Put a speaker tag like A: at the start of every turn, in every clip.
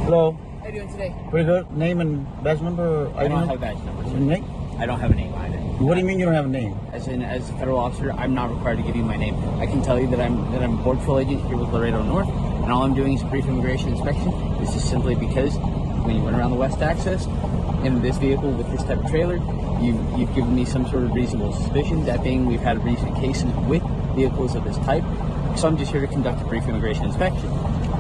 A: Hello.
B: How you doing today?
A: Pretty good. Name and badge number?
B: I don't have a badge number, sir.
A: Name?
B: I don't have a name either.
A: What do you mean you don't have a name?
B: As a federal officer, I'm not required to give you my name. I can tell you that I'm a border patrol agent here with Laredo North, and all I'm doing is a brief immigration inspection. This is simply because when you went around the west access in this vehicle with this type of trailer, you've given me some sort of reasonable suspicion. That being, we've had recent cases with vehicles of this type. So I'm just here to conduct a brief immigration inspection.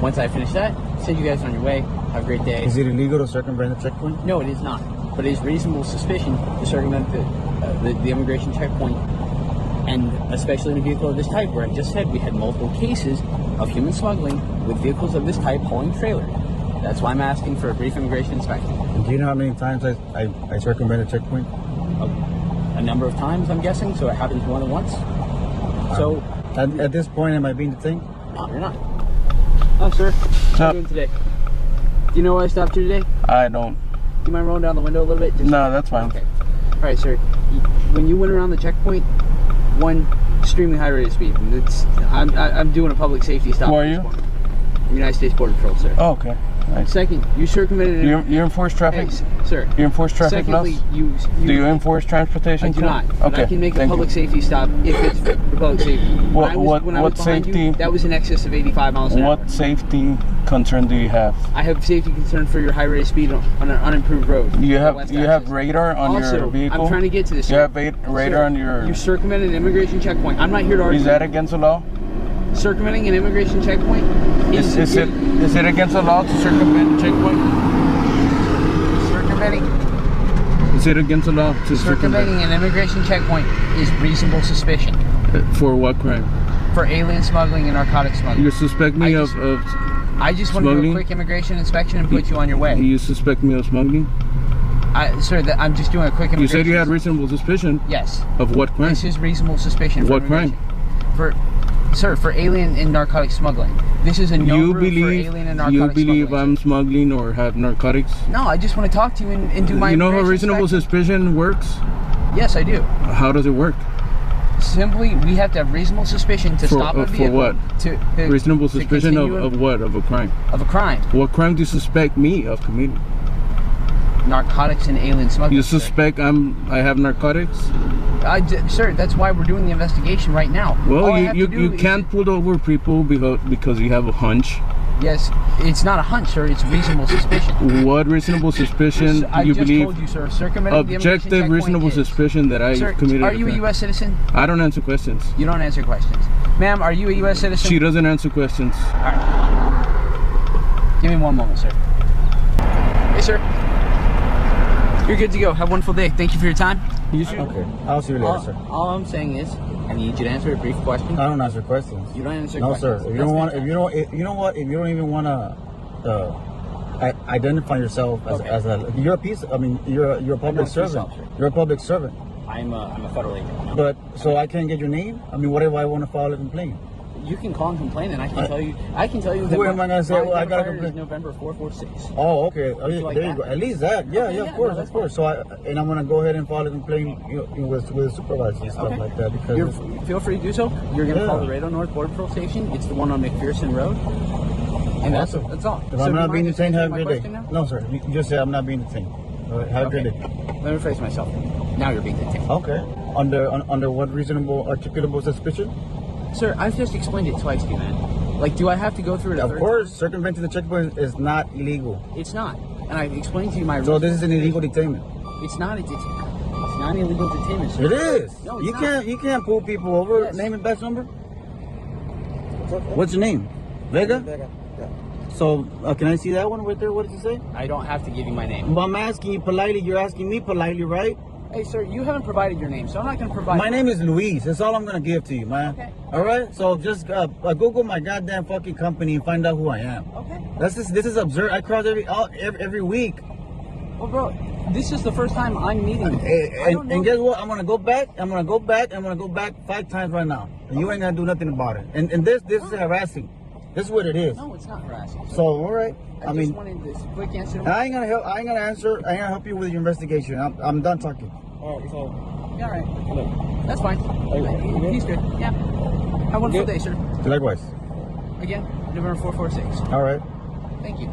B: Once I finish that, send you guys on your way. Have a great day.
A: Is it illegal to circumvent the checkpoint?
B: No, it is not. But it is reasonable suspicion to circumvent the immigration checkpoint, and especially in a vehicle of this type, where I just said we had multiple cases of human smuggling with vehicles of this type hauling trailer. That's why I'm asking for a brief immigration inspection.
A: And do you know how many times I circumvented a checkpoint?
B: A number of times, I'm guessing, so it happens more than once. So
A: At this point, am I being detained?
B: no, you're not. Oh, sir. How are you doing today? Do you know why I stopped you today?
C: I don't.
B: Do you mind rolling down the window a little bit?
C: No, that's fine.
B: Okay. All right, sir. When you went around the checkpoint, one, extremely high rate of speed. I'm doing a public safety stop.
C: Who are you?
B: United States Border Patrol, sir.
C: Oh, okay. Nice.
B: Second, you circumvented.
C: You enforce traffic?
B: Hey, sir.
C: You enforce traffic laws?
B: Secondly,
C: Do you enforce transportation?
B: I do
C: too?
B: not. But
C: Okay.
B: I can make a
C: thank
B: public
C: you.
B: safety stop if it's for public safety. When I was
C: What
B: behind
C: safety?
B: You, that was in excess of 85 miles an hour.
C: What safety concern do you have?
B: I have safety concern for your high rate of speed on an unimproved road.
C: You have
B: West
C: have
B: access.
C: radar on
B: Also,
C: your vehicle?
B: I'm trying to get to this.
C: You
B: sir.
C: have radar
B: Sir,
C: on your...
B: You circumvented an immigration checkpoint. I'm not here to argue.
C: Is that against the law?
B: Circumventing an immigration checkpoint
C: Is it against the law to circumvent a checkpoint?
B: circumventing
C: Is it against the law to
B: circumventing an immigration checkpoint is reasonable suspicion
C: For what crime?
B: for alien smuggling and narcotic smuggling.
C: You suspect me of
B: I just want to do a
C: smuggling?
B: quick immigration inspection and put you on your way.
C: You suspect me of smuggling?
B: Sir, I'm just doing a quick immigration.
C: You said you had reasonable suspicion.
B: Yes.
C: Of what crime?
B: This is reasonable suspicion.
C: What
B: for
C: crime?
B: For alien and narcotic smuggling. This is a no route for alien and narcotic smuggling.
C: You believe I'm smuggling or have narcotics?
B: No, I just want to talk to you and do my.
C: You know how
B: immigration
C: reasonable
B: inspection.
C: suspicion works?
B: Yes, I do.
C: How does it work?
B: Simply, we have to have reasonable suspicion to stop a vehicle.
C: For what?
B: To
C: Reasonable
B: to
C: suspicion
B: continue
C: of what? Of a crime?
B: Of a crime.
C: What crime do you suspect me of committing?
B: Narcotics and alien smuggling.
C: You suspect I have narcotics?
B: Sir, that's why we're doing the investigation right now.
C: Well, you can't pull over people because you have a hunch.
B: Yes, it's not a hunch, sir. It's reasonable suspicion.
C: What reasonable suspicion do you
B: I
C: believe?
B: just told you, sir. Circumventing the immigration
C: Objective reasonable
B: checkpoint is.
C: suspicion that I
B: Sir,
C: committed
B: are
C: a
B: you a
C: crime.
B: U.S. citizen?
C: I don't answer questions.
B: You don't answer questions. Ma'am, are you a U.S. citizen?
C: She doesn't answer questions.
B: All right. Give me one moment, sir. Hey, sir. You're good to go. Have a wonderful day. Thank you for your time.
C: You should.
A: Okay. I'll see you later, sir.
B: All I'm saying is, I need you to answer a brief question.
A: I don't answer questions.
B: You don't answer
A: No,
B: questions.
A: sir. If you don't want, you know what? If you don't even want to identify yourself as a, you're a piece. I mean, you're a public servant. You're a public servant.
B: I'm a federal agent.
A: But so I can't get your name. I mean, whatever I want to file a complaint.
B: You can call and complain, and I can tell you. I can tell you.
A: Who am I gonna say? Well, I gotta complain.
B: November 446.
A: Oh, okay.
B: like
A: There
B: that?
A: you go. At least that. Yeah,
B: Okay,
A: yeah,
B: yeah,
A: of course,
B: no,
A: of course. So I'm gonna go ahead and file a complaint, with supervisors and stuff like that because.
B: Feel free to do so. You're gonna call the Laredo North Border Patrol Station. It's the one on McPherson Road. And
A: Awesome.
B: that's all.
A: If I'm not being detained, have a
B: good
A: great day. No, sir. You just say I'm not being detained. All right, have a great day.
B: Let me rephrase myself. Now you're being detained.
A: Okay. Under what reasonable articulable suspicion?
B: Sir, I've just explained it twice to you, man. Like, do I have to go through it a
A: Of
B: third
A: course, circumventing the checkpoint is not illegal.
B: time? It's not. And I've explained to you my
A: So this is an illegal detainment.
B: It's not a detainment. It's not an illegal detainment, sir.
A: It is.
B: No, it's
A: You can't pull people over.
B: Yes.
A: Name and badge number. What's your name? Vega.
D: Vega. Yeah.
A: So can I see that one right there? What does it say?
B: I don't have to give you my name.
A: Well, I'm asking you politely. You're asking me politely, right?
B: Hey, sir, you haven't provided your name, so I'm not going to provide.
A: My name is Luis. That's all I'm gonna give to you, man.
B: Okay.
A: All right. So just Google my goddamn fucking company and find out who I am.
B: Okay.
A: This is absurd. I cross every week.
B: Well, bro, this is the first time I'm meeting you.
A: And guess what? I'm gonna go back. I'm gonna go back 5 times right now. And you ain't gonna do nothing about it. And this is harassing. This is what it is.
B: No, it's not harassing.
A: So all right.
B: I just wanted this quick answer.
A: I ain't gonna help. I ain't gonna help you with your investigation. I'm done talking.
D: Alright, so.
B: Yeah, all right. That's fine. He's good. Yeah. Have a wonderful day, sir.
A: Likewise.
B: Again, November 446.
A: All right.
B: Thank you.